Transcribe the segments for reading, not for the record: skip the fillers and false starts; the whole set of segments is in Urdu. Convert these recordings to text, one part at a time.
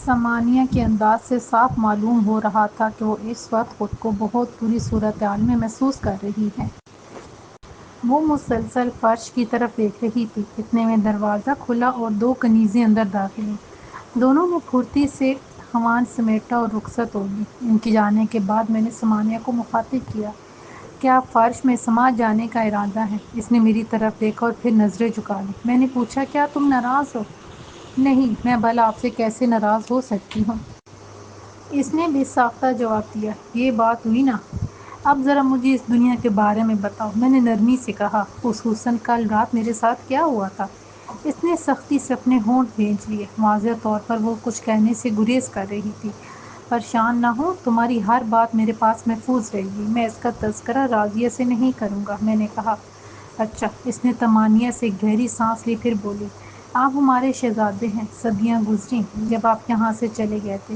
ثمانیہ کے انداز سے صاف معلوم ہو رہا تھا کہ وہ اس وقت خود کو بہت بری صورتحال میں محسوس کر رہی ہے۔ وہ مسلسل فرش کی طرف دیکھ رہی تھی۔ اتنے میں دروازہ کھلا اور دو کنیزیں اندر داخل ہوئیں۔ دونوں نے پھرتی سے ہمان سمیٹا اور رخصت ہو گئیں۔ ان کے جانے کے بعد میں نے ثمانیہ کو مخاطب کیا، کیا فرش میں سما جانے کا ارادہ ہے؟ اس نے میری طرف دیکھا اور پھر نظریں جھکا لیں۔ میں نے پوچھا، کیا تم ناراض ہو؟ نہیں، میں بھلا آپ سے کیسے ناراض ہو سکتی ہوں؟ اس نے بے ساختہ جواب دیا۔ یہ بات ہوئی نا؟ اب ذرا مجھے اس دنیا کے بارے میں بتاؤ، میں نے نرمی سے کہا، خصوصاً کل رات میرے ساتھ کیا ہوا تھا۔ اس نے سختی سے اپنے ہونٹ بھینچ لیے۔ واضح طور پر وہ کچھ کہنے سے گریز کر رہی تھی۔ پریشان نہ ہو، تمہاری ہر بات میرے پاس محفوظ رہے گی، میں اس کا تذکرہ راضیہ سے نہیں کروں گا، میں نے کہا۔ اچھا۔ اس نے طمانینہ سے ایک گہری سانس لی، پھر بولی، آپ ہمارے شہزادے ہیں۔ صدیاں گزریں جب آپ یہاں سے چلے گئے تھے،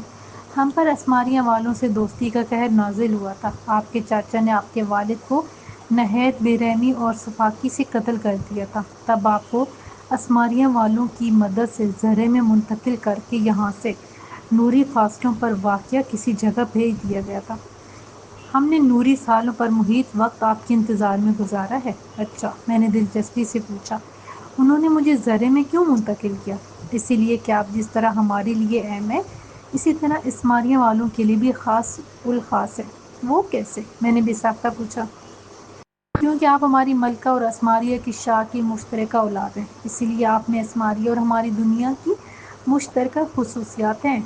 ہم پر اسماریہ والوں سے دوستی کا قہر نازل ہوا تھا۔ آپ کے چاچا نے آپ کے والد کو نہایت بے رحمی اور سفاکی سے قتل کر دیا تھا۔ تب آپ کو اسماریہ والوں کی مدد سے زرے میں منتقل کر کے یہاں سے نوری فاصلوں پر واقع کسی جگہ بھیج دیا گیا تھا۔ ہم نے نوری سالوں پر محیط وقت آپ کے انتظار میں گزارا ہے۔ اچھا، میں نے دلچسپی سے پوچھا، انہوں نے مجھے زرے میں کیوں منتقل کیا؟ اسی لیے کہ آپ جس طرح ہمارے لیے اہم ہیں، اسی طرح اسماریہ والوں کے لیے بھی خاص الخاص ہیں۔ وہ کیسے؟ میں نے بے ساختہ پوچھا۔ کیونکہ آپ ہماری ملکہ اور اسماریہ کی شاہ کی مشترکہ اولاد ہیں، اسی لیے آپ میں اسماریہ اور ہماری دنیا کی مشترکہ خصوصیات ہیں۔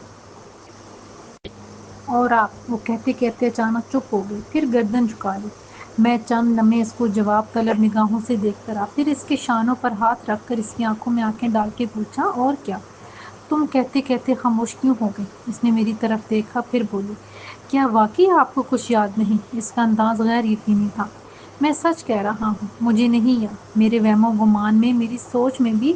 اور آپ، وہ کہتے کہتے اچانک چپ ہو گئی، پھر گردن جھکا لی۔ میں چند لمحے اس کو جواب طلب نگاہوں سے دیکھتا رہا، پھر اس کے شانوں پر ہاتھ رکھ کر اس کی آنکھوں میں آنکھیں ڈال کے پوچھا، اور کیا؟ تم کہتے کہتے خاموش کیوں ہو گئی؟ اس نے میری طرف دیکھا، پھر بولی، کیا واقعی آپ کو کچھ یاد نہیں؟ اس کا انداز غیر یقینی تھا۔ میں سچ کہہ رہا ہوں، مجھے نہیں یاد۔ میرے وہم و گمان میں، میری سوچ میں بھی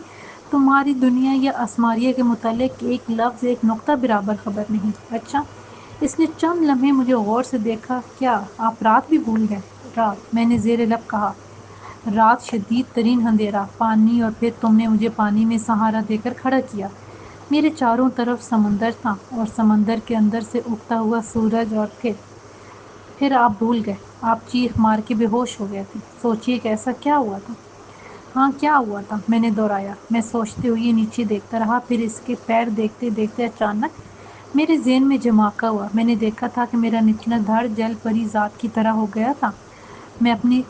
تمہاری دنیا یا اسماریہ کے متعلق ایک لفظ، ایک نقطہ برابر خبر نہیں۔ اچھا۔ اس نے چند لمحے مجھے غور سے دیکھا۔ کیا آپ رات بھی بھول گئے؟ رات؟ میں نے زیر لب کہا۔ رات، شدید ترین اندھیرا، پانی، اور پھر تم نے مجھے پانی میں سہارا دے کر کھڑا کیا۔ میرے چاروں طرف سمندر تھا اور سمندر کے اندر سے اگتا ہوا سورج، اور پھر آپ بھول گئے۔ آپ چیخ مار کے بے ہوش ہو گئے تھے۔ سوچئے کہ ایسا کیا ہوا تھا؟ ہاں، کیا ہوا تھا؟ میں نے دہرایا۔ میں سوچتے ہوئے نیچے دیکھتا رہا، پھر اس کے پیر دیکھتے دیکھتے اچانک میرے ذہن میں جھماکا ہوا۔ میں نے دیکھا تھا کہ میرا نچلا دھڑ جل پری ذات کی طرح ہو گیا تھا۔ میں اپنی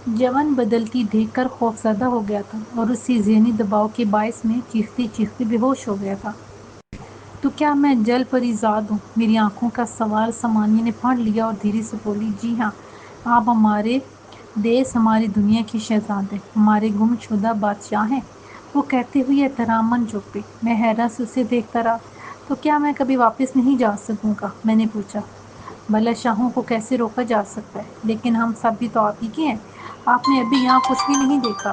جون بدلتی دیکھ کر خوفزدہ ہو گیا تھا، اور اسی ذہنی دباؤ کے باعث میں چیختے چیختے بے ہوش ہو گیا تھا۔ تو کیا میں جل پری ذات ہوں؟ میری آنکھوں کا سوال ثمانیہ نے پڑھ لیا اور دھیرے سے بولی، جی ہاں، آپ ہمارے دیس، ہماری دنیا کی شہزادے، ہمارے گم شدہ بادشاہ ہیں۔ وہ کہتے ہوئے احترام جھک گئی۔ میں حیرت سے اسے دیکھتا رہا۔ تو کیا میں کبھی واپس نہیں جا سکوں گا؟ میں نے پوچھا۔ بھلا شاہوں کو کیسے روکا جا سکتا ہے؟ لیکن ہم سب بھی تو آپ ہی کے ہیں۔ آپ نے ابھی یہاں کچھ بھی نہیں دیکھا۔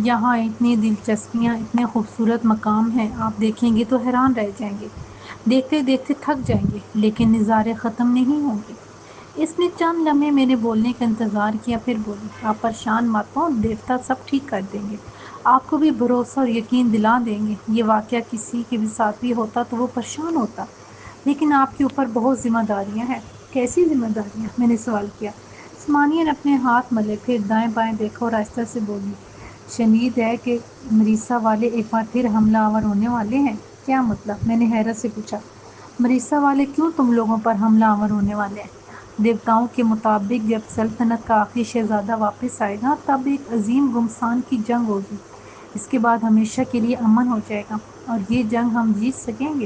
یہاں اتنی دلچسپیاں، اتنے خوبصورت مقام ہیں، آپ دیکھیں گے تو حیران رہ جائیں گے، دیکھتے دیکھتے تھک جائیں گے، لیکن نظارے ختم نہیں ہوں گے۔ اس نے چند لمحے میرے بولنے کا انتظار کیا، پھر بولی، آپ پریشان مت ہوں، دیوتا سب ٹھیک کر دیں گے، آپ کو بھی بھروسہ اور یقین دلا دیں گے۔ یہ واقعہ کسی کے بھی ساتھ بھی ہوتا تو وہ پریشان ہوتا، لیکن آپ کے اوپر بہت ذمہ داریاں ہیں۔ کیسی ذمہ داریاں؟ میں نے سوال کیا۔ ثمانیہ نے اپنے ہاتھ ملے، پھر دائیں بائیں دیکھا اور آہستہ سے بولی، شنید ہے کہ مریسا والے ایک بار پھر حملہ آور ہونے والے ہیں۔ کیا مطلب؟ میں نے حیرت سے پوچھا۔ مریسا والے کیوں تم لوگوں پر حملہ آور ہونے والے ہیں؟ دیوتاؤں کے مطابق جب سلطنت کا آخری شہزادہ واپس آئے گا، تب ایک عظیم گمسان کی جنگ ہوگی۔ اس کے بعد ہمیشہ کے لیے امن ہو جائے گا، اور یہ جنگ ہم جیت سکیں گے۔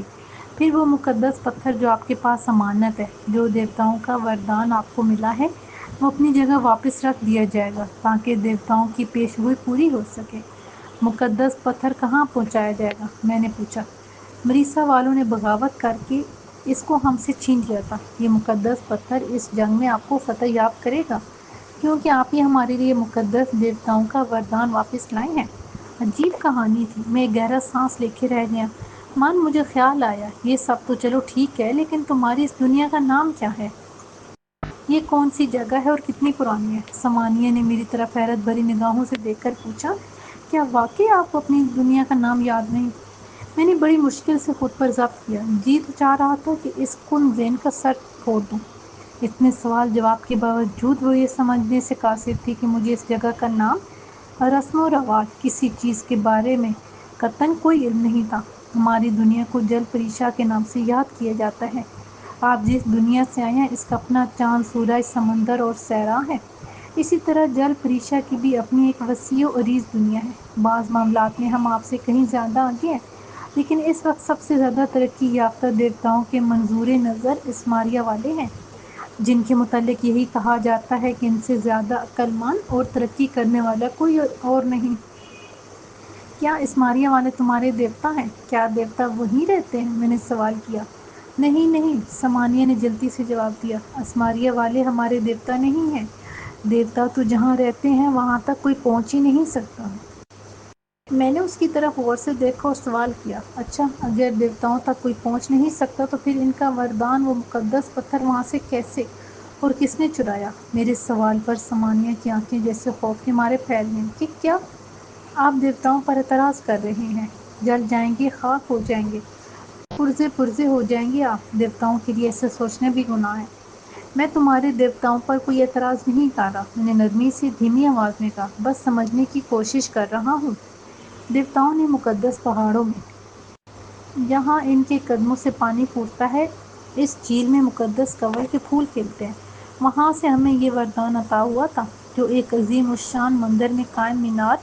پھر وہ مقدس پتھر جو آپ کے پاس امانت ہے، جو دیوتاؤں کا وردان آپ کو ملا ہے، وہ اپنی جگہ واپس رکھ دیا جائے گا تاکہ دیوتاؤں کی پیشگوئی پوری ہو سکے۔ مقدس پتھر کہاں پہنچایا جائے گا؟ میں نے پوچھا۔ مریسا والوں نے بغاوت کر کے اس کو ہم سے چھین لیا تھا۔ یہ مقدس پتھر اس جنگ میں آپ کو فتح یاب کرے گا، کیونکہ آپ ہی ہمارے لیے مقدس دیوتاؤں کا وردان واپس لائے ہیں۔ عجیب کہانی تھی۔ میں ایک گہرا سانس لے کے رہ گیا۔ مجھے خیال آیا، یہ سب تو چلو ٹھیک ہے، لیکن تمہاری اس دنیا کا نام کیا ہے؟ یہ کون سی جگہ ہے اور کتنی پرانی ہے؟ ثمانیہ نے میری طرف حیرت بھری نگاہوں سے دیکھ کر پوچھا، کیا واقعی آپ کو اپنی دنیا کا نام یاد نہیں؟ میں نے بڑی مشکل سے خود پر ضبط کیا، جی تو چاہ رہا تھا کہ اس کن ذہن کا سر پھوڑ دوں۔ اتنے سوال جواب کے باوجود وہ یہ سمجھنے سے قاصر تھی کہ مجھے اس جگہ کا نام، رسم و رواج، کسی چیز کے بارے میں قطعاً کوئی علم نہیں تھا۔ ہماری دنیا کو جل پریشا کے نام سے یاد کیا جاتا ہے۔ آپ جس دنیا سے آئے ہیں اس کا اپنا چاند، سورج، سمندر اور صحرا ہے۔ اسی طرح جل پریشا کی بھی اپنی ایک وسیع و عریض دنیا ہے۔ بعض معاملات میں ہم آپ سے کہیں زیادہ آگے ہیں، لیکن اس وقت سب سے زیادہ ترقی یافتہ دیوتاؤں کے منظور نظر اسماریہ والے ہیں، جن کے متعلق یہی کہا جاتا ہے کہ ان سے زیادہ عقل مند اور ترقی کرنے والا کوئی اور نہیں۔ کیا اسماریہ والے تمہارے دیوتا ہیں؟ کیا دیوتا وہیں رہتے ہیں؟ میں نے سوال کیا۔ نہیں نہیں، سمانیہ نے جلدی سے جواب دیا، اسماریہ والے ہمارے دیوتا نہیں ہیں۔ دیوتا تو جہاں رہتے ہیں وہاں تک کوئی پہنچ ہی نہیں سکتا۔ میں نے اس کی طرف غور سے دیکھا اور سوال کیا، اچھا، اگر دیوتاؤں تک کوئی پہنچ نہیں سکتا تو پھر ان کا وردان، وہ مقدس پتھر، وہاں سے کیسے اور کس نے چرایا؟ میرے سوال پر سمانیہ کی آنکھیں جیسے خوف کے مارے پھیل گئیں کہ کیا آپ دیوتاؤں پر اعتراض کر رہے ہیں؟ جل جائیں گے، خاک ہو جائیں گے، پرزے پرزے ہو جائیں گے آپ۔ دیوتاؤں کے لیے ایسے سوچنا بھی گناہ ہے۔ میں تمہارے دیوتاؤں پر کوئی اعتراض نہیں کر رہا، میں نے نرمی سے دھیمی آواز میں کہا، بس سمجھنے کی کوشش کر رہا ہوں۔ دیوتاؤں نے مقدس پہاڑوں میں، جہاں ان کے قدموں سے پانی پھوٹتا ہے، اس جھیل میں مقدس کنول کے پھول کھلتے ہیں، وہاں سے ہمیں یہ وردان عطا ہوا تھا، جو ایک عظیم الشان مندر میں قائم مینار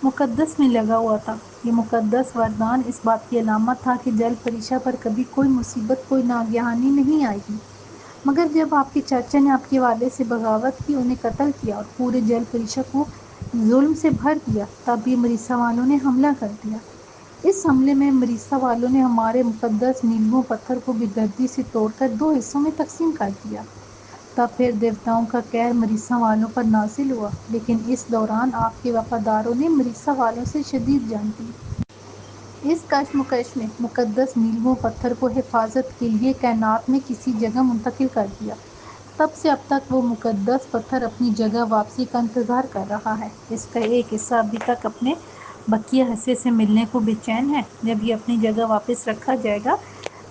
مقدس میں لگا ہوا تھا۔ یہ مقدس وردان اس بات کی علامت تھا کہ جل پریشا پر کبھی کوئی مصیبت، کوئی ناگہانی نہیں آئے گی۔ مگر جب آپ کے چاچا نے آپ کے والد سے بغاوت کی، انہیں قتل کیا اور پورے جل پریشا کو ظلم سے بھر دیا، تب یہ مریسا والوں نے حملہ کر دیا۔ اس حملے میں مریسا والوں نے ہمارے مقدس نیلگوں پتھر کو بے دردی سے توڑ کر 2 حصوں میں تقسیم کر دیا۔ تب پھر دیوتاؤں کا قہر مریسا والوں پر نازل ہوا، لیکن اس دوران آپ کے وفاداروں نے مریسا والوں سے شدید جنگ کی۔ اس کشمکش میں مقدس نیلگوں پتھر کو حفاظت کے لیے کائنات میں کسی جگہ منتقل کر دیا۔ تب سے اب تک وہ مقدس پتھر اپنی جگہ واپسی کا انتظار کر رہا ہے۔ اس کا ایک حصہ ابھی تک اپنے بقیہ حصے سے ملنے کو بے چین ہے۔ جب یہ اپنی جگہ واپس رکھا جائے گا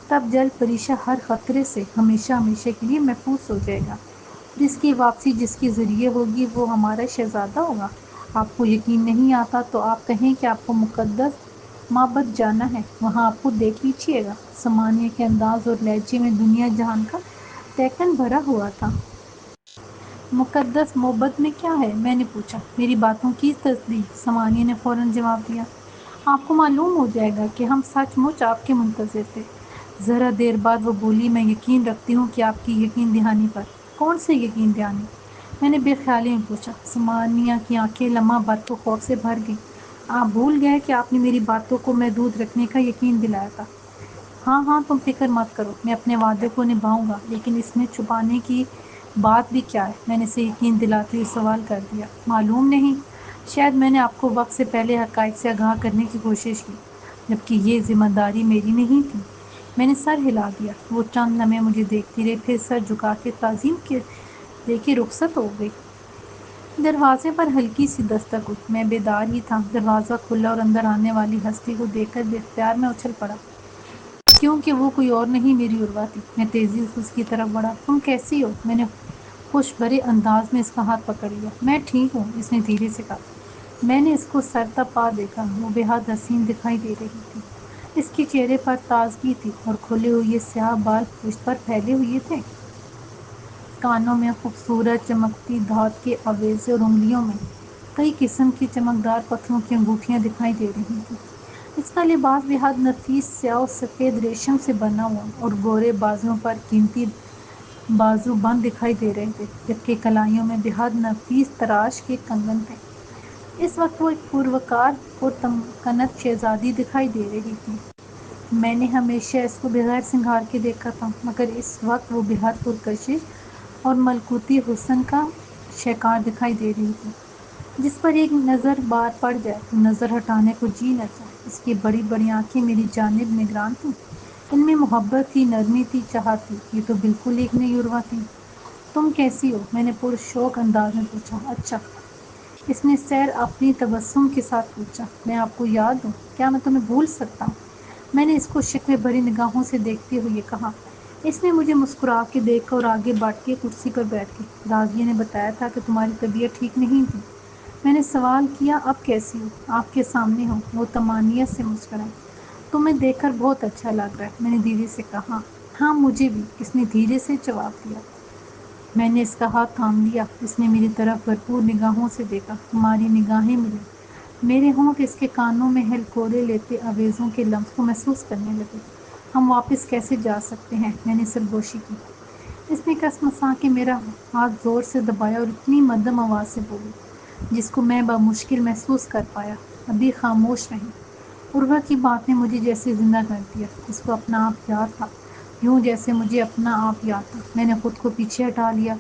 تب جل پریشا ہر خطرے سے ہمیشہ ہمیشہ کے لیے محفوظ ہو جائے گا، اور اس کی واپسی جس کے ذریعے ہوگی وہ ہمارا شہزادہ ہوگا۔ آپ کو یقین نہیں آتا تو آپ کہیں کہ آپ کو مقدس معبد جانا ہے، وہاں آپ کو دیکھ لیجیے گا۔ سمانیہ کے انداز اور لہجے میں دنیا جہان کا تیقن بھرا ہوا تھا۔ مقدس معبد میں کیا ہے؟ میں نے پوچھا۔ میری باتوں کی تصدیق، سمانیہ نے فوراً جواب دیا، آپ کو معلوم ہو جائے گا کہ ہم سچ مچ آپ کے منتظر تھے۔ ذرا دیر بعد وہ بولی، میں یقین رکھتی ہوں کہ آپ کی یقین دہانی پر۔ کون سے یقین دہانی؟ میں نے بے خیالی میں پوچھا۔ سمانیہ کی آنکھیں لمحہ بھر کو خوف سے بھر گئیں۔ آپ بھول گئے کہ آپ نے میری باتوں کو محدود رکھنے کا یقین دلایا تھا۔ ہاں ہاں، تم فکر مت کرو، میں اپنے وعدے کو نبھاؤں گا، لیکن اس میں چھپانے کی بات بھی کیا ہے؟ میں نے اسے یقین دلاتے ہوئے سوال کر دیا۔ معلوم نہیں، شاید میں نے آپ کو وقت سے پہلے حقائق سے آگاہ کرنے کی کوشش کی، جبکہ یہ ذمہ داری میری نہیں تھی۔ میں نے سر ہلا دیا۔ وہ چند لمحے مجھے دیکھتی رہی، پھر سر جھکا کے تعظیم دے کے رخصت ہو گئی۔ دروازے پر ہلکی سی دستک ہوئی۔ میں بیدار ہی تھا۔ دروازہ کھلا اور اندر آنے والی ہستی کو دیکھ کر بے اختیار میں اچھل پڑا، کیونکہ وہ کوئی اور نہیں، میری عروا تھی۔ میں تیزی سے اس کی طرف بڑھا۔ تم کیسی ہو؟ میں نے خوش بھرے انداز میں اس کا ہاتھ پکڑ لیا۔ میں ٹھیک ہوں، اس نے دھیرے سے کہا۔ میں نے اس کو سر تا پا دیکھا۔ وہ بے حد حسین دکھائی دے رہی تھی۔ اس کے چہرے پر تازگی تھی اور کھلے ہوئے سیاہ بال پشت پر پھیلے ہوئے تھے۔ کانوں میں خوبصورت چمکتی دھات کے آویزے اور انگلیوں میں کئی قسم کی چمکدار پتھروں کی انگوٹھیاں دکھائی دے رہی تھیں۔ اس کا لباس بے حد نفیس سیاہ و سفید ریشم سے بنا ہوا اور گورے بازوؤں پر قیمتی بازو بند دکھائی دے رہے تھے، جبکہ کلائیوں میں بے حد نفیس تراش کے کنگن تھے۔ اس وقت وہ ایک پروقار پرتمکنت شہزادی دکھائی دے رہی تھی۔ میں نے ہمیشہ اس کو بغیر سنگھار کے دیکھا تھا، مگر اس وقت وہ بے حد پرکشش اور ملکوتی حسن کا شہکار دکھائی دے رہی تھی، جس پر ایک نظر بار پڑ جائے تو نظر ہٹانے کو جی نہ چاہے۔ اس کی بڑی بڑی آنکھیں میری جانب نگران تھیں، ان میں محبت تھی، نرمی تھی، چاہت تھی۔ یہ تو بالکل ایک نئی عروا تھی۔ تم کیسی ہو؟ میں نے پرشوق انداز میں پوچھا۔ اچھا، اس نے سیر اپنی تبسم کے ساتھ پوچھا، میں آپ کو یاد ہوں؟ کیا میں تمہیں بھول سکتا ہوں؟ میں نے اس کو شکوے بھری نگاہوں سے دیکھتے ہوئے کہا۔ اس نے مجھے مسکرا کے دیکھا اور آگے بڑھ کے کرسی پر بیٹھ گئی۔ راضیہ نے بتایا تھا کہ تمہاری طبیعت ٹھیک نہیں تھی۔ میں نے سوال کیا، اب کیسی ہو؟ آپ کے سامنے ہو۔ وہ طمانینت سے مسکرائی۔ تمہیں دیکھ کر بہت اچھا لگ رہا ہے، میں نے دھیرے سے کہا۔ ہاں مجھے بھی، اس نے دھیرے سے جواب دیا۔ میں نے اس کا ہاتھ تھام لیا۔ اس نے میری طرف بھرپور نگاہوں سے دیکھا۔ ہماری نگاہیں ملیں۔ میرے ہونٹ اس کے کانوں میں ہلکورے لیتے آویزوں کے لمس کو محسوس کرنے لگے۔ ہم واپس کیسے جا سکتے ہیں؟ میں نے سرگوشی کی۔ اس نے کسمسا کے میرا ہاتھ زور سے دبایا اور اتنی مدھم آواز سے بولی جس کو میں بمشکل محسوس کر پایا، ابھی خاموش رہیں۔ عروہ کی بات نے مجھے جیسے زندہ کر دیا۔ اس کو اپنا آپ یاد تھا، یوں جیسے مجھے اپنا آپ یاد تھا۔ میں نے خود کو پیچھے ہٹا لیا۔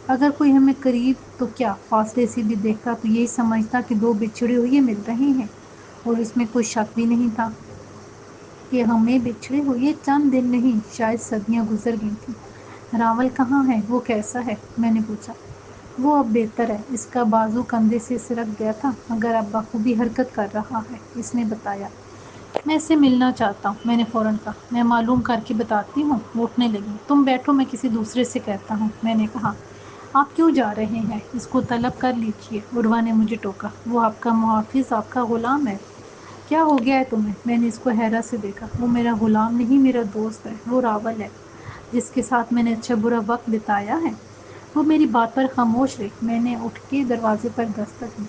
اگر کوئی ہمیں قریب تو کیا فاصلے سے بھی دیکھتا تو یہی سمجھتا کہ دو بچھڑے ہوئے مل رہے ہیں، اور اس میں کوئی شک بھی نہیں تھا کہ ہمیں بچھڑے ہوئے چند دن نہیں، شاید صدیاں گزر گئی تھیں۔ راول کہاں ہے؟ وہ کیسا ہے؟ میں نے پوچھا۔ وہ اب بہتر ہے، اس کا بازو کندھے سے سرک گیا تھا مگر اب بخوبی حرکت کر رہا ہے، اس نے بتایا۔ میں اس سے ملنا چاہتا ہوں، میں نے فوراً کہا۔ میں معلوم کر کے بتاتی ہوں۔ وہ اٹھنے لگی۔ تم بیٹھو، میں کسی دوسرے سے کہتا ہوں، میں نے کہا۔ آپ کیوں جا رہے ہیں؟ اس کو طلب کر لیجیے، عروہ نے مجھے ٹوکا۔ وہ آپ کا محافظ، آپ کا غلام ہے۔ کیا ہو گیا ہے تمہیں؟ میں نے اس کو حیرت سے دیکھا۔ وہ میرا غلام نہیں، میرا دوست ہے، وہ راول ہے جس کے ساتھ میں نے اچھا برا وقت بتایا ہے۔ وہ میری بات پر خاموش رہی۔ میں نے اٹھ کے دروازے پر دستک دی۔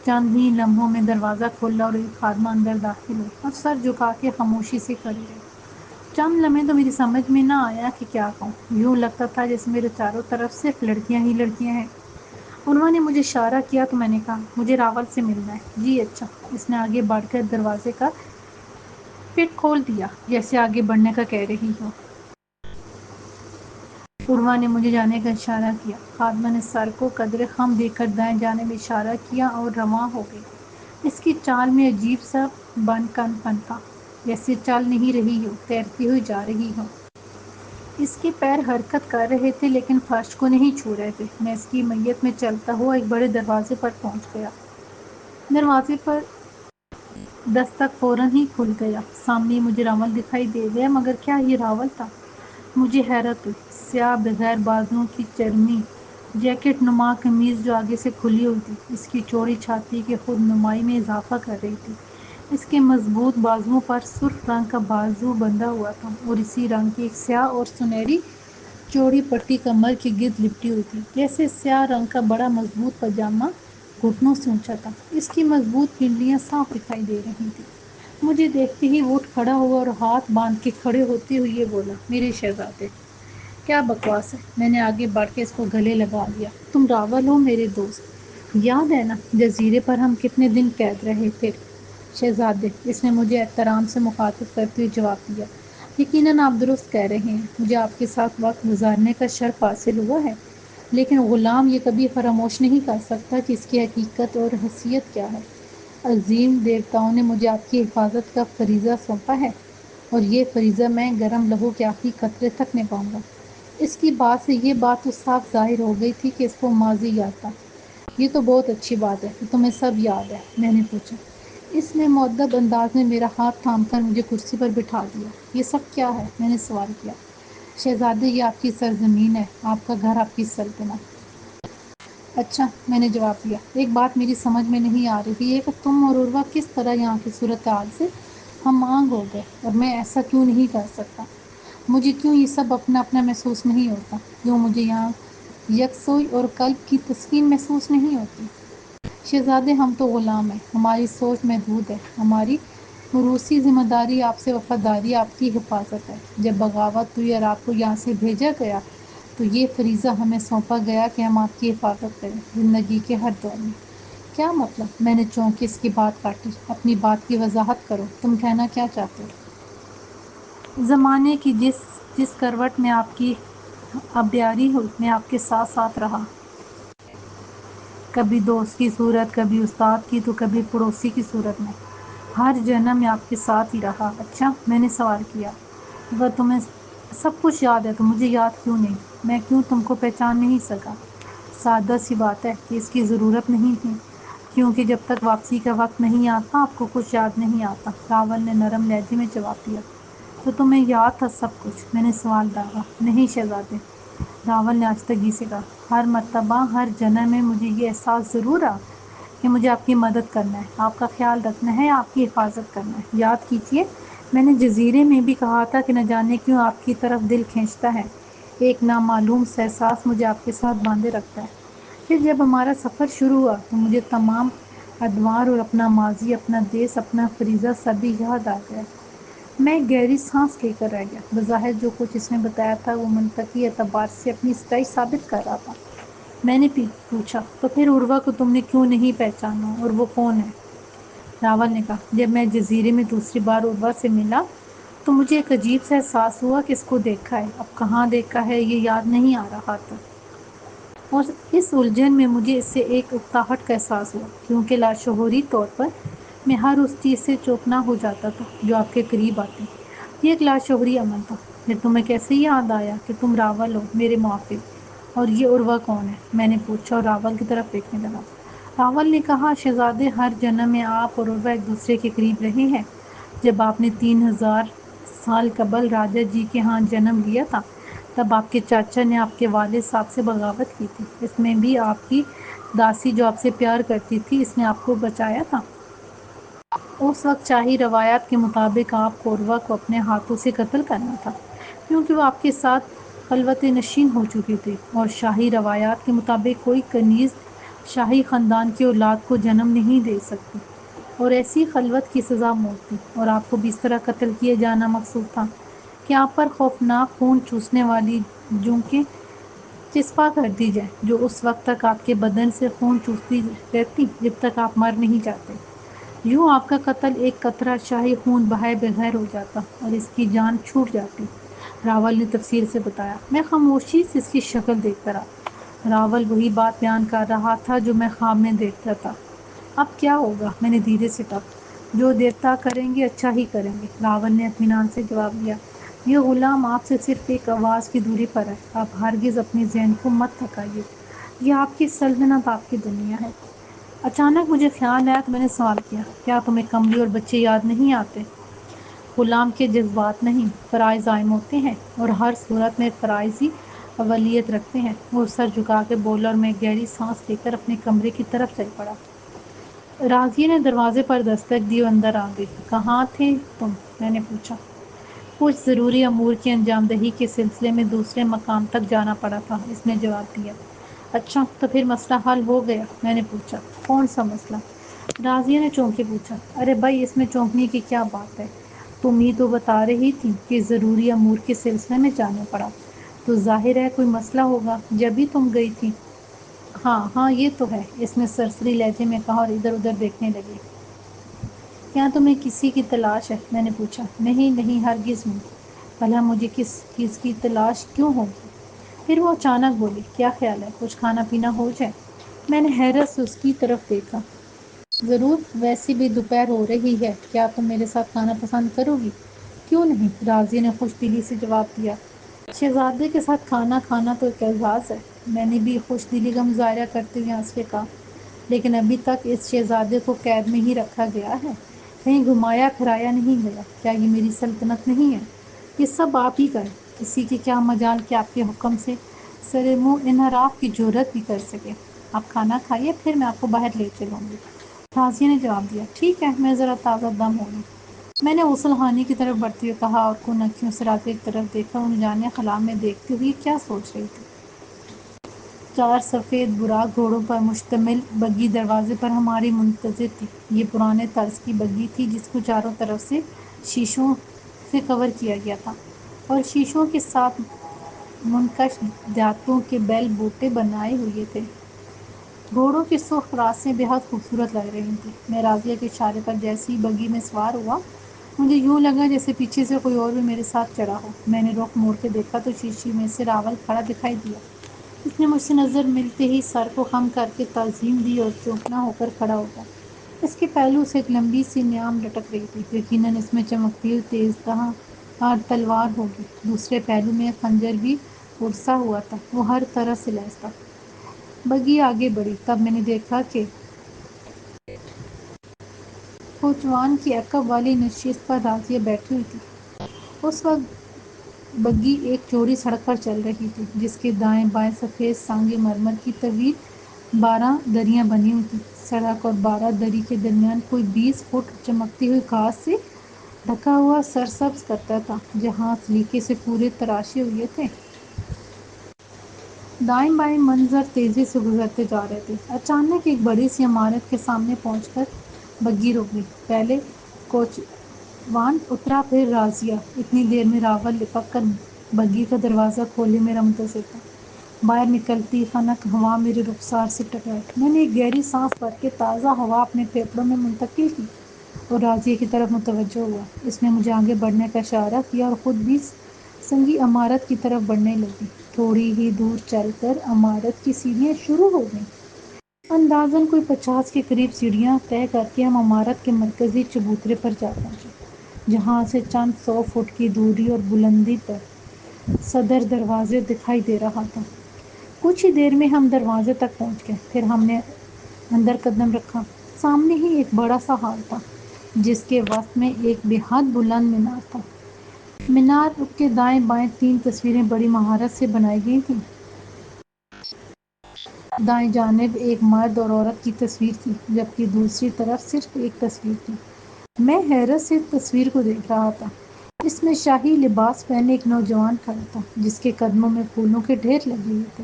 چند ہی لمحوں میں دروازہ کھلا اور ایک خادمہ اندر داخل ہوئی اور سر جھکا کے خاموشی سے کھڑی رہی۔ چند لمحے تو میری سمجھ میں نہ آیا کہ کیا کہوں۔ یوں لگتا تھا جیسے میرے چاروں طرف صرف لڑکیاں ہی لڑکیاں ہیں۔ انہوں نے مجھے اشارہ کیا تو میں نے کہا، مجھے راول سے ملنا ہے۔ جی اچھا۔ اس نے آگے بڑھ کر دروازے کا پٹ کھول دیا جیسے آگے بڑھنے کا کہہ رہی ہو۔ عروہ نے مجھے جانے کا اشارہ کیا۔ خادمہ نے سر کو قدرے خم دے کر دائیں جانب اشارہ کیا اور رواں ہو گئی۔ اس کی چال میں عجیب سا بن کن پن تھا، جیسے چل نہیں رہی ہو، تیرتی ہوئی جا رہی ہو۔ اس کے پیر حرکت کر رہے تھے لیکن فرش کو نہیں چھو رہے تھے۔ میں اس کی میت میں چلتا ہوا ایک بڑے دروازے پر پہنچ گیا۔ دروازے پر دستک فوراً ہی کھل گیا۔ سامنے مجھے راول دکھائی دے گیا، مگر کیا یہ راول تھا؟ مجھے حیرت ہوئی۔ سیاہ بغیر بازوؤں کی چرمی جیکٹ نما قمیض جو آگے سے کھلی ہوئی تھی، اس کی چوڑی چھاتی کی خود نمائی میں اضافہ کر رہی تھی۔ اس کے مضبوط بازوؤں پر سرخ رنگ کا بازو بندھا ہوا تھا اور اسی رنگ کی ایک سیاہ اور سنہری چوڑی پٹی کمر کے گرد لپٹی ہوئی تھی، جیسے سیاہ رنگ کا بڑا مضبوط پاجامہ گھٹنوں سے اونچا تھا۔ اس کی مضبوط پنڈلیاں صاف دکھائی دے رہی تھیں۔ مجھے دیکھتے ہی وہ اٹھ کھڑا ہوا اور ہاتھ باندھ کے کھڑے ہوتے ہوئے بولا، میرے شہزادے۔ کیا بکواس ہے! میں نے آگے بڑھ کے اس کو گلے لگا لیا۔ تم راول ہو، میرے دوست، یاد ہے نا جزیرے پر ہم کتنے دن قید رہے پھر؟ شہزادے، اس نے مجھے احترام سے مخاطب کرتے ہوئے جواب دیا۔ یقیناً آپ درست کہہ رہے ہیں، مجھے آپ کے ساتھ وقت گزارنے کا شرف حاصل ہوا ہے، لیکن غلام یہ کبھی فراموش نہیں کر سکتا کہ اس کی حقیقت اور حیثیت کیا ہے۔ عظیم دیوتاؤں نے مجھے آپ کی حفاظت کا فریضہ سونپا ہے، اور یہ فریضہ میں گرم لہو کے آخری قطرے تک نبھاؤں گا۔ اس کی بات سے یہ بات تو صاف ظاہر ہو گئی تھی کہ اس کو ماضی یاد تھا۔ یہ تو بہت اچھی بات ہے کہ تمہیں سب یاد ہے، میں نے پوچھا۔ اس نے مؤدب انداز میں میرا ہاتھ تھام کر مجھے کرسی پر بٹھا دیا۔ یہ سب کیا ہے؟ میں نے سوال کیا۔ شہزادے، یہ آپ کی سرزمین ہے، آپ کا گھر، آپ کی سلطنت۔ اچھا، میں نے جواب دیا۔ ایک بات میری سمجھ میں نہیں آ رہی ہے کہ تم اور عروہ کس طرح یہاں کی صورتحال سے ہم آہنگ ہو گئے، اور میں ایسا کیوں نہیں کر سکتا؟ مجھے کیوں یہ سب اپنا اپنا محسوس نہیں ہوتا؟ کیوں مجھے یہاں یکسوئی اور قلب کی تسکین محسوس نہیں ہوتی؟ شہزادے، ہم تو غلام ہیں، ہماری سوچ محدود ہے، ہماری موروثی ذمہ داری آپ سے وفاداری، آپ کی حفاظت ہے۔ جب بغاوت ہوئی اور آپ کو یہاں سے بھیجا گیا تو یہ فریضہ ہمیں سونپا گیا کہ ہم آپ کی حفاظت کریں، زندگی کے ہر دور میں۔ کیا مطلب؟ میں نے چونک کے اس کی بات کاٹی۔ اپنی بات کی وضاحت کرو، تم کہنا کیا چاہتے ہو؟ زمانے کی جس جس کروٹ میں آپ کی آبیاری ہوئی، میں آپ کے ساتھ ساتھ رہا، کبھی دوست کی صورت، کبھی استاد کی، تو کبھی پڑوسی کی صورت میں۔ ہر جنم میں آپ کے ساتھ ہی رہا۔ اچھا، میں نے سوال کیا، اگر تمہیں سب کچھ یاد ہے تو مجھے یاد کیوں نہیں؟ میں کیوں تم کو پہچان نہیں سکا؟ سادہ سی بات ہے کہ اس کی ضرورت نہیں تھی۔ کیونکہ جب تک واپسی کا وقت نہیں آتا آپ کو کچھ یاد نہیں آتا، راول نے نرم لہجے میں جواب دیا۔ تو تمہیں یاد تھا سب کچھ؟ میں نے سوال داغا۔ نہیں شہزادے، راول نے آہستگی سے کہا، ہر مرتبہ ہر جنم میں مجھے یہ احساس ضرور رہا کہ مجھے آپ کی مدد کرنا ہے، آپ کا خیال رکھنا ہے، آپ کی حفاظت کرنا ہے۔ یاد کیجئے میں نے جزیرے میں بھی کہا تھا کہ نہ جانے کیوں آپ کی طرف دل کھینچتا ہے، ایک نامعلوم سا احساس مجھے آپ کے ساتھ باندھے رکھتا ہے۔ پھر جب ہمارا سفر شروع ہوا تو مجھے تمام ادوار اور اپنا ماضی، اپنا دیس، اپنا فریضہ سبھی یاد آ گیا۔ میں ایک گہری سانس لے کر رہ گیا۔ بظاہر جو کچھ اس نے بتایا تھا وہ منطقی اعتبار سے اپنی سچائی ثابت کر رہا تھا۔ میں نے پوچھا، تو پھر عروہ کو تم نے کیوں نہیں پہچانا، اور وہ کون ہے؟ راول نے کہا، جب میں جزیرے میں دوسری بار عروہ سے ملا تو مجھے ایک عجیب سا احساس ہوا کہ اس کو دیکھا ہے، اب کہاں دیکھا ہے یہ یاد نہیں آ رہا تھا، اور اس الجھن میں مجھے اس سے ایک اکتاہٹ کا احساس ہوا، کیونکہ لاشعوری طور پر میں ہر اس چیز سے چوکنا ہو جاتا تھا جو آپ کے قریب آتی۔ یہ ایک لاشعوری عمل تھا۔ پھر تمہیں کیسے یاد آیا کہ تم راول ہو، میرے موافق، اور یہ عروہ کون ہے؟ میں نے پوچھا اور راول کی طرف دیکھنے لگا۔ راول نے کہا، شہزادے، ہر جنم میں آپ اور عروہ ایک دوسرے کے قریب رہے ہیں۔ جب آپ نے 3000 سال قبل راجا جی کے ہاں جنم لیا تھا تب آپ کے چاچا نے آپ کے والد صاحب سے بغاوت کی تھی، اس میں بھی آپ کی داسی جو آپ سے پیار کرتی تھی اس نے آپ کو بچایا تھا۔ اس وقت شاہی روایات کے مطابق آپ کو عروہ کو اپنے ہاتھوں سے قتل کرنا تھا، کیونکہ وہ آپ کے ساتھ خلوت نشین ہو چکی تھی، اور شاہی روایات کے مطابق کوئی کنیز شاہی خاندان کی اولاد کو جنم نہیں دے سکتی، اور ایسی خلوت کی سزا موت تھی، اور آپ کو بھی اس طرح قتل کیے جانا مقصود تھا کہ آپ پر خوفناک خون چوسنے والی جونکیں چسپاں کر دی جائیں، جو اس وقت تک آپ کے بدن سے خون چوستی رہتی جب تک آپ مر نہیں جاتے۔ یوں آپ کا قتل ایک قطرہ شاہی خون بہائے بغیر ہو جاتا اور اس کی جان چھوٹ جاتی، راول نے تفصیل سے بتایا۔ میں خاموشی سے اس کی شکل دیکھتا رہا۔ راول وہی بات بیان کر رہا تھا جو میں خواب میں دیکھتا تھا۔ اب کیا ہوگا؟ میں نے دھیرے سے کہا۔ جو دیوتا کریں گے اچھا ہی کریں گے، راول نے اطمینان سے جواب دیا۔ یہ غلام آپ سے صرف ایک آواز کی دوری پر ہے، آپ ہرگز اپنے ذہن کو مت تھکائیے، یہ آپ کی سلطنت، آپ کی دنیا ہے۔ اچانک مجھے خیال آیا تو میں نے سوال کیا، کیا تمہیں کملی اور بچے یاد نہیں آتے؟ غلام کے جذبات نہیں، فرائض قائم ہوتے ہیں، اور ہر صورت میں فرائض ہی اولویت رکھتے ہیں۔ وہ سر جھکا کے بولا اور میں گہری سانس لے کر اپنے کمرے کی طرف چل پڑا۔ راضیہ نے دروازے پر دستک دی اور اندر آ گئی۔ کہاں تھے تم؟ میں نے پوچھا۔ کچھ ضروری امور کی انجام دہی کے سلسلے میں دوسرے مقام تک جانا پڑا تھا، اس نے جواب دیا۔ اچھا، تو پھر مسئلہ حل ہو گیا؟ میں نے پوچھا۔ کون سا مسئلہ؟ راضیہ نے چونک کے پوچھا۔ ارے بھائی، اس میں چونکنے کی کیا بات ہے؟ تم ہی تو بتا رہی تھی کہ ضروری امور کے سلسلے میں جانا پڑا، تو ظاہر ہے کوئی مسئلہ ہوگا، جب ہی تم گئی تھی۔ ہاں ہاں، یہ تو ہے، اس نے سرسری لہجے میں کہا اور ادھر ادھر دیکھنے لگی۔ کیا تمہیں کسی کی تلاش ہے؟ میں نے پوچھا۔ نہیں نہیں، ہرگز نہیں۔ بھلا مجھے کس چیز کی تلاش کیوں ہوگی؟ پھر وہ اچانک بولی، کیا خیال ہے کچھ کھانا پینا ہو جائے؟ میں نے حیرت سے اس کی طرف دیکھا۔ ضرور، ویسی بھی دوپہر ہو رہی ہے، کیا تم میرے ساتھ کھانا پسند کرو گی؟ کیوں نہیں، راضیہ نے خوش دلی سے جواب دیا۔ شہزادے کے ساتھ کھانا کھانا تو ایک اعزاز ہے، میں نے بھی خوش دلی کا مظاہرہ کرتے ہوئے ہنس کے کہا۔ لیکن ابھی تک اس شہزادے کو قید میں ہی رکھا گیا ہے، کہیں گھمایا پھرایا نہیں گیا۔ کیا یہ میری سلطنت نہیں ہے؟ یہ سب آپ ہی کا ہے، کسی کی کیا مجال کہ آپ کے حکم سے سر منہ انحراف کی جرات بھی کر سکے۔ آپ کھانا کھائیے، پھر میں آپ کو باہر لے چلوں گی، راضیہ نے جواب دیا۔ ٹھیک ہے، میں ذرا تازہ دم ہو لوں۔ میں نے غسل خانے کی طرف بڑھتے ہوئے کہا اور کن اکھیوں سے راضیہ کی طرف دیکھا، انہیں جانے خلا میں دیکھتے ہوئے کیا سوچ رہی تھی۔ 4 سفید براق گھوڑوں پر مشتمل بگی دروازے پر ہماری منتظر تھی۔ یہ پرانے طرز کی بگی تھی جس کو چاروں طرف سے شیشوں سے کور کیا گیا تھا، اور شیشوں کے ساتھ منقش دھاتوں کے بیل بوٹے بنائے ہوئے تھے۔ گھوڑوں کی سرخ راسیں بے حد خوبصورت لگ رہی تھیں۔ میں راضیہ کے اشارے پر جیسے ہی بگی میں سوار ہوا، مجھے یوں لگا جیسے پیچھے سے کوئی اور بھی میرے ساتھ چڑھا ہو۔ میں نے رخ موڑ کے دیکھا تو شیشے میں سے راول کھڑا دکھائی دیا۔ اس نے مجھ سے نظر ملتے ہی سر کو خم کر کے تعظیم دی اور چونکنا ہو کر کھڑا ہو گیا۔ اس کے پہلو سے ایک لمبی سی نیام لٹک رہی تھی، یقیناً اس میں چمکتی ہوئی تیز دھار تلوار ہوگی۔ دوسرے پہلو میں ایک خنجر بھی ارسا ہوا تھا، وہ ہر طرح سے لیس تھا۔ بگی آگے بڑھی، تب میں نے دیکھا کہ کوچوان کی عقب والی نشست پر راضیہ بیٹھی ہوئی تھی۔ اس وقت بگی ایک چوڑی سڑک پر چل رہی تھی جس کے دائیں بائیں سفید سانگے مرمر کی طویل 12 دریاں بنی ہوئی تھیں۔ سڑک اور 12 دری کے درمیان کوئی 20 فٹ چمکتی ہوئی گھاس سے ڈھکا ہوا سرسبز قطع تھا جہاں سلیقے سے پورے تراشے ہوئے تھے۔ دائیں بائیں منظر تیزی سے گزرتے جا رہے تھے۔ اچانک ایک بڑی سی عمارت کے سامنے پہنچ کر بگی رک گئی۔ پہلے کوچوان اترا پھر راضیہ۔ اتنی دیر میں راول لپک کر بگی کا دروازہ کھولے میرا منتظر تھا۔ باہر نکلتی خنک ہوا میرے رخسار سے ٹکرائی۔ میں نے ایک گہری سانس بھر کے تازہ ہوا اپنے پھیپھڑوں میں منتقل کی اور راضیہ کی طرف متوجہ ہوا۔ اس نے مجھے آگے بڑھنے کا اشارہ کیا اور خود بھی سنگی عمارت کی طرف بڑھنے لگی۔ تھوڑی ہی دور چل کر عمارت کی سیڑھیاں شروع ہو گئیں۔ اندازاً کوئی 50 کے قریب سیڑھیاں طے کر کے ہم عمارت کے مرکزی چبوترے پر جا پہنچے جہاں سے چند 100 فٹ کی دوری اور بلندی پر صدر دروازہ دکھائی دے رہا تھا۔ کچھ ہی دیر میں ہم دروازے تک پہنچ گئے۔ پھر ہم نے اندر قدم رکھا۔ سامنے ہی ایک بڑا سا ہال تھا جس کے وسط میں ایک بے حد بلند مینار تھا۔ مینار کے دائیں بائیں 3 تصویریں بڑی مہارت سے بنائی گئی تھیں۔ دائیں جانب ایک مرد اور عورت کی تصویر تھی جبکہ دوسری طرف صرف ایک تصویر تھی۔ میں حیرت سے تصویر کو دیکھ رہا تھا۔ اس میں شاہی لباس پہنے ایک نوجوان کھڑا تھا جس کے قدموں میں پھولوں کے ڈھیر لگے ہوئے تھے۔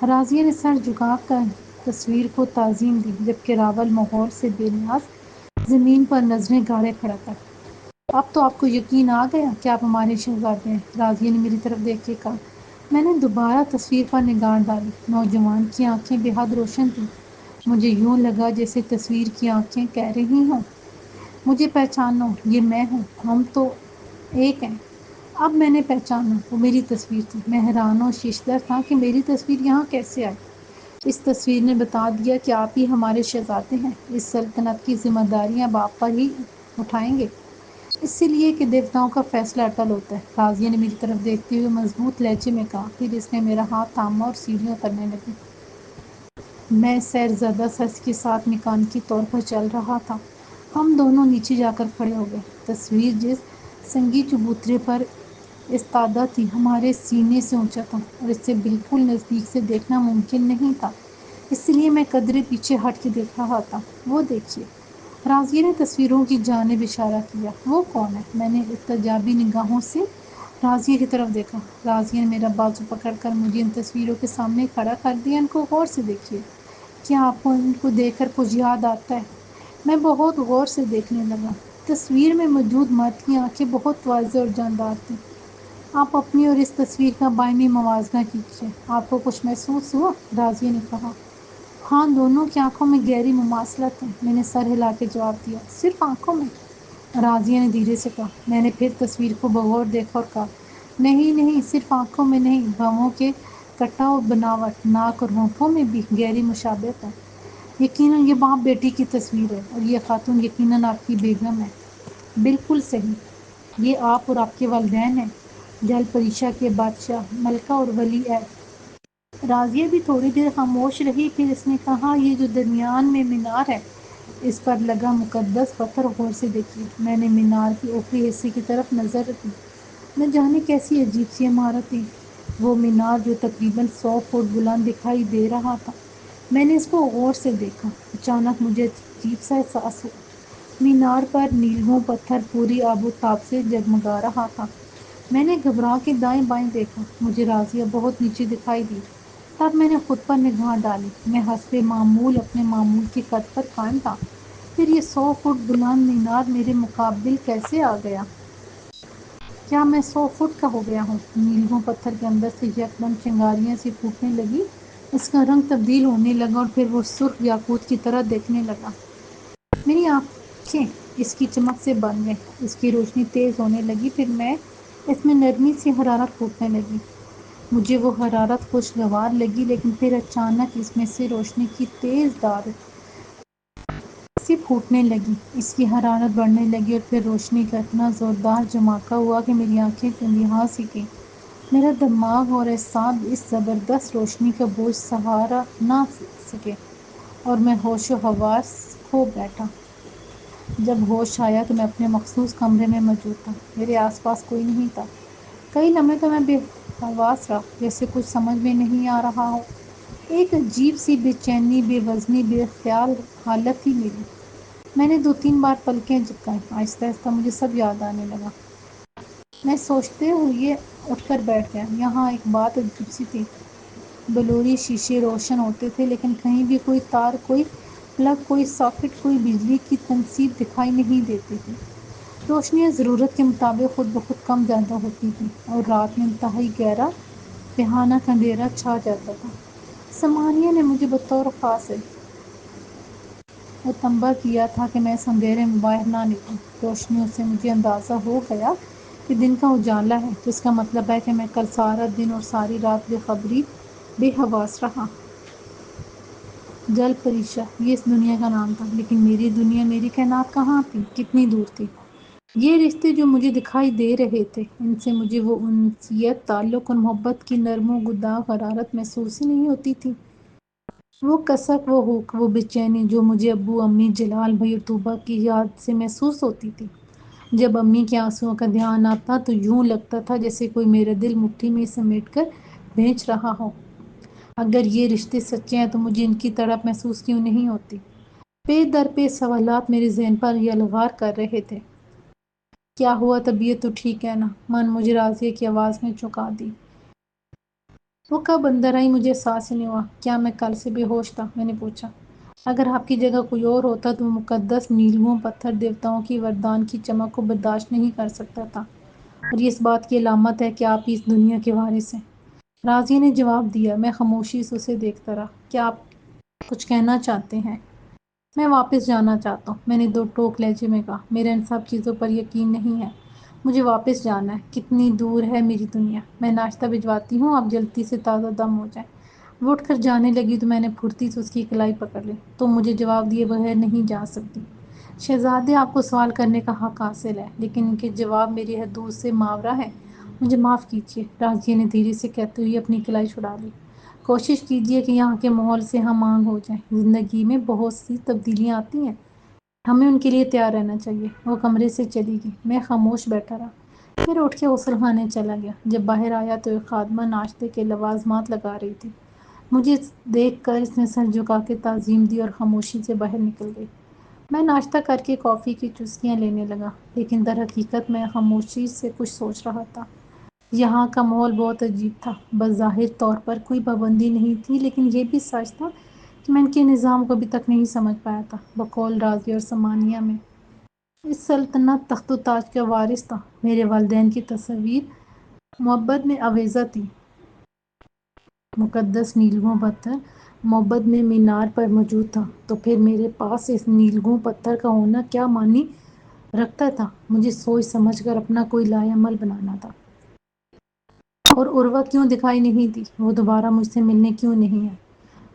راضیہ نے سر جھکا کر تصویر کو تعظیم دی جبکہ راول ماحول سے بے نیاز زمین پر نظریں گاڑے کھڑا تھا۔ اب تو آپ کو یقین آ گیا کہ آپ ہمارے شہزادے ہیں، راضیہ نے میری طرف دیکھ کے کہا۔ میں نے دوبارہ تصویر پر نگاہ ڈالی۔ نوجوان کی آنکھیں بے حد روشن تھیں۔ مجھے یوں لگا جیسے تصویر کی آنکھیں کہہ رہی ہوں، مجھے پہچانو، یہ میں ہوں، ہم تو ایک ہیں۔ اب میں نے پہچانا، وہ میری تصویر تھی۔ میں حیران و ششدر تھا کہ میری تصویر یہاں کیسے آئی۔ اس تصویر نے بتا دیا کہ آپ ہی ہمارے شہزادے ہیں۔ اس سلطنت کی ذمہ داریاں اب آپ پر ہی اٹھائیں گے، اس لیے کہ دیوتاؤں کا فیصلہ اٹل ہوتا ہے، راضیہ نے میری طرف دیکھتے ہوئے مضبوط لہجے میں کہا۔ پھر اس نے میرا ہاتھ تھاما اور سیڑھیاں اترنے لگی۔ میں سیر زدہ سر کے ساتھ میکانیکی طور پر چل رہا تھا۔ ہم دونوں نیچے جا کر کھڑے ہو گئے۔ تصویر جس سنگی چبوترے پر ایستادہ تھی ہمارے سینے سے اونچا تھا اور اسے بالکل نزدیک سے دیکھنا ممکن نہیں تھا، اس لیے میں قدرے پیچھے ہٹ کے دیکھ رہا تھا۔ وہ دیکھیے، راضیہ نے تصویروں کی جانب اشارہ کیا۔ وہ کون ہے؟ میں نے استجابی نگاہوں سے راضیہ کی طرف دیکھا۔ راضیہ نے میرا بازو پکڑ کر مجھے ان تصویروں کے سامنے کھڑا کر دیا۔ ان کو غور سے دیکھیے، کیا آپ کو ان کو دیکھ کر کچھ یاد آتا ہے؟ میں بہت غور سے دیکھنے لگا۔ تصویر میں موجود مرد کی آنکھیں بہت واضح اور جاندار تھیں۔ آپ اپنی اور اس تصویر کا باہمی موازنہ کیجیے، آپ کو کچھ محسوس ہوا؟ راضیہ نے کہا۔ ہاں، دونوں کی آنکھوں میں گہری مماثلت ہے، میں نے سر ہلا کے جواب دیا۔ صرف آنکھوں میں؟ راضیہ نے دھیرے سے کہا۔ میں نے پھر تصویر کو بغور دیکھا اور کہا، نہیں نہیں، صرف آنکھوں میں نہیں، بھووں کے کٹاؤ، بناوٹ، ناک اور ہونٹوں میں بھی گہری مشابہت ہے۔ یقیناً یہ باپ بیٹی کی تصویر ہے اور یہ خاتون یقیناً آپ کی بیگم ہے۔ بالکل صحیح، یہ آپ اور آپ کے والدین ہیں، جل پریشا کے بادشاہ، ملکہ اور ولی عہد۔ راضیہ بھی تھوڑی دیر خاموش رہی، پھر اس نے کہا، یہ جو درمیان میں مینار ہے، اس پر لگا مقدس پتھر غور سے دیکھیے۔ میں نے مینار کے اوپری حصے کی طرف نظر دی۔ نہ جانے کیسی عجیب سی عمارتیں، وہ مینار جو تقریباً 100 فٹ بلند دکھائی دے رہا تھا۔ میں نے اس کو غور سے دیکھا۔ اچانک مجھے عجیب سا احساس ہوا۔ مینار پر نیلم پتھر پوری آب و تاب سے جگمگا رہا تھا۔ میں نے گھبرا کے دائیں بائیں دیکھا۔ مجھے راضیہ بہت نیچے دکھائی دی۔ تب میں نے خود پر نگاہ ڈالی۔ میں حسب معمول اپنے معمول کے قد پر قائم تھا، پھر یہ 100 فٹ بلند مینار میرے مقابل کیسے آ گیا؟ کیا میں 100 فٹ کا ہو گیا ہوں؟ نیلم پتھر کے اندر سے یکدم چنگاریاں سی پھوٹنے لگیں۔ اس کا رنگ تبدیل ہونے لگا اور پھر وہ سرخ یاقوت کی طرح دیکھنے لگا۔ میری آنکھیں اس کی چمک سے بن گئیں۔ اس کی روشنی تیز ہونے لگی، پھر میں اس میں نرمی سی حرارت پھوٹنے لگی۔ مجھے وہ حرارت خوشگوار لگی، لیکن پھر اچانک اس میں سے روشنی کی تیز دھار سی پھوٹنے لگی۔ اس کی حرارت بڑھنے لگی اور پھر روشنی کا اتنا زوردار جھماکہ ہوا کہ میری آنکھیں کندھیاں سی گئیں۔ میرا دماغ اور اعصاب اس زبردست روشنی کا بوجھ سہارا نہ سکے اور میں ہوش و حواس کھو بیٹھا۔ جب ہوش آیا تو میں اپنے مخصوص کمرے میں موجود تھا، میرے آس پاس کوئی نہیں تھا۔ کئی لمحے تو میں بے حواس رہا، جیسے کچھ سمجھ میں نہیں آ رہا ہو۔ ایک عجیب سی بے چینی، بے وزنی، بے خیال حالت تھی میری۔ میں نے 2-3 بار پلکیں جھپکائیں، آہستہ آہستہ مجھے سب یاد آنے لگا۔ میں سوچتے ہوئے اٹھ کر بیٹھ گیا۔ یہاں ایک بات عجیب سی تھی، بلوری شیشے روشن ہوتے تھے لیکن کہیں بھی کوئی تار، کوئی پلگ، کوئی ساکٹ، کوئی بجلی کی تنصیب دکھائی نہیں دیتی تھی۔ روشنیاں ضرورت کے مطابق خود بخود کم زیادہ ہوتی تھیں اور رات میں انتہائی گہرا بھیانک اندھیرا چھا جاتا تھا۔ ثمانیہ نے مجھے بطور خاص تنبیہ کیا تھا کہ میں اس اندھیرے میں باہر نہ نکلوں۔ روشنیوں سے مجھے اندازہ ہو گیا کہ دن کا اجالا ہے، جس کا مطلب ہے کہ میں کل سارا دن اور ساری رات بے خبری، بے حواس رہا۔ جل پریشا، یہ اس دنیا کا نام تھا، لیکن میری دنیا، میری کائنات کہاں تھی، کتنی دور تھی؟ یہ رشتے جو مجھے دکھائی دے رہے تھے، ان سے مجھے وہ انسیت، تعلق اور محبت کی نرم و گداغ حرارت محسوس ہی نہیں ہوتی تھی۔ وہ کسک، وہ ہوک، وہ بے چینی جو مجھے ابو، امی، جلال بھائی اور طوبا کی یاد سے محسوس ہوتی تھی۔ جب امی کے آنسوؤں کا دھیان آتا تو یوں لگتا تھا جیسے کوئی میرا دل مٹھی میں سمیٹ کر بھینچ رہا ہو۔ اگر یہ رشتے سچے ہیں تو مجھے ان کی تڑپ محسوس کیوں نہیں ہوتی؟ پے در پے سوالات میرے ذہن پر یلغار کر رہے تھے۔ کیا ہوا؟ طبیعت تو ٹھیک ہے نا؟ من مجھے راضیہ کی آواز میں چونکا دی۔ وہ کب اندر آئی مجھے احساس ہی نہیں ہوا۔ کیا میں کل سے بے ہوش تھا؟ میں نے پوچھا۔ اگر آپ کی جگہ کوئی اور ہوتا تو وہ مقدس نیلگوں پتھر دیوتاؤں کی وردان کی چمک کو برداشت نہیں کر سکتا تھا، اور یہ اس بات کی علامت ہے کہ آپ ہی اس دنیا کے وارث ہیں۔ راضیہ نے جواب دیا۔ میں خاموشی سے اسے دیکھتا رہا۔ کیا آپ کچھ کہنا چاہتے ہیں؟ میں واپس جانا چاہتا ہوں، میں نے دو ٹوک لہجے میں کہا۔ میرا ان سب چیزوں پر یقین نہیں ہے، مجھے واپس جانا ہے۔ کتنی دور ہے میری دنیا؟ میں ناشتہ بھجواتی ہوں، آپ جلدی سے تازہ دم ہو جائیں۔ وہ اٹھ کر جانے لگی تو میں نے پھرتی سے اس کی کلائی پکڑ لی۔ تم مجھے جواب دیے بغیر نہیں جا سکتی۔ شہزادے، آپ کو سوال کرنے کا حق حاصل ہے، لیکن ان کے جواب میری حدود سے ماورا ہے۔ مجھے معاف کیجیے، راضیہ نے دھیرے سے کہتے ہوئے اپنی کلائی چھڑا لی۔ کوشش کیجیے کہ یہاں کے ماحول سے ہم آہنگ ہو جائیں۔ زندگی میں بہت سی تبدیلیاں آتی ہیں، ہمیں ان کے لیے تیار رہنا چاہیے۔ وہ کمرے سے چلی گئی، میں خاموش بیٹھا رہا۔ پھر اٹھ کے غسل خانے چلا گیا۔ جب باہر آیا تو ایک خادمہ ناشتے کے لوازمات لگا رہی تھی۔ مجھے دیکھ کر اس نے سر جھکا کے تعظیم دی اور خاموشی سے باہر نکل گئی۔ میں ناشتہ کر کے کافی کی چسکیاں لینے لگا، لیکن در حقیقت میں خاموشی سے کچھ سوچ رہا تھا۔ یہاں کا ماحول بہت عجیب تھا۔ بظاہر طور پر کوئی پابندی نہیں تھی، لیکن یہ بھی سچ تھا کہ میں ان کے نظام کو ابھی تک نہیں سمجھ پایا تھا۔ بقول راضیہ اور ثمانیہ میں اس سلطنت تخت و تاج کا وارث تھا۔ میرے والدین کی تصویر معبد میں آویزاں تھی، مقدس نیلگوں پتھر معبد میں مینار پر موجود تھا، تو پھر میرے پاس اس نیلگوں پتھر کا ہونا کیا معنی رکھتا تھا؟ مجھے سوچ سمجھ کر اپنا کوئی لائحہ عمل بنانا تھا۔ اور عروہ کیوں دکھائی نہیں دی؟ وہ دوبارہ مجھ سے ملنے کیوں نہیں ہے؟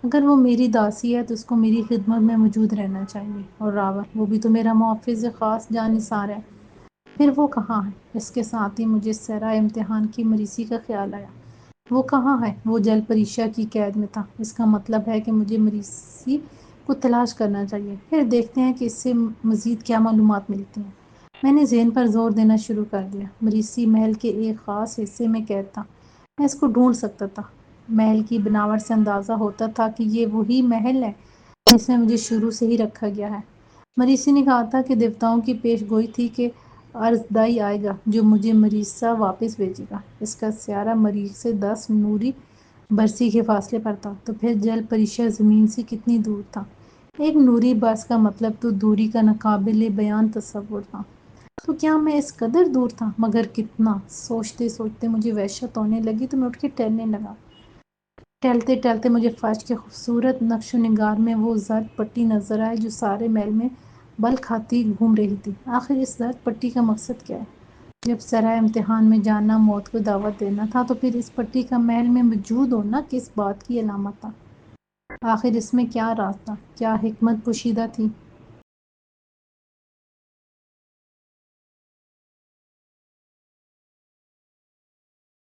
اگر وہ میری داسی ہے تو اس کو میری خدمت میں موجود رہنا چاہیے۔ اور راول، وہ بھی تو میرا محافظ خاص جانثار ہے، پھر وہ کہاں ہے؟ اس کے ساتھ ہی مجھے صحرائے امتحان کی مریسی کا خیال آیا۔ وہ کہاں ہے؟ وہ جل پریشا کی قید میں تھا۔ اس کا مطلب ہے کہ مجھے مریسی کو تلاش کرنا چاہیے، پھر دیکھتے ہیں کہ اس سے مزید کیا معلومات ملتی ہیں۔ میں نے ذہن پر زور دینا شروع کر دیا۔ مریسی محل کے ایک خاص حصے میں قید تھا، میں اس کو ڈھونڈ سکتا تھا۔ محل کی بناوٹ سے اندازہ ہوتا تھا کہ یہ وہی محل ہے جس میں مجھے شروع سے ہی رکھا گیا ہے۔ مریسی نے کہا تھا کہ دیوتاؤں کی پیش گوئی تھی کہ عرضدائی آئے گا جو مجھے مریسا واپس بھیجے گا۔ اس کا سیارہ مریخ سے 10 نوری برسی کے فاصلے پر تھا، تو پھر جل پریشا زمین سے کتنی دور تھا؟ ایک نوری برس کا مطلب تو دوری کا ناقابل بیان تصور تھا۔ تو کیا میں اس قدر دور تھا؟ مگر کتنا؟ سوچتے سوچتے مجھے وحشت ہونے لگی تو میں اٹھ کے ٹہلنے لگا۔ ٹہلتے ٹہلتے مجھے فرش کے خوبصورت نقش و نگار میں وہ زرد پٹی نظر آئی جو سارے محل میں بل کھاتی گھوم رہی تھی۔ آخر اس زرد پٹی کا مقصد کیا ہے؟ جب سرائے امتحان میں جانا موت کو دعوت دینا تھا تو پھر اس پٹی کا محل میں موجود ہونا کس بات کی علامت تھا؟ آخر اس میں کیا راز تھا؟ کیا حکمت پوشیدہ تھی؟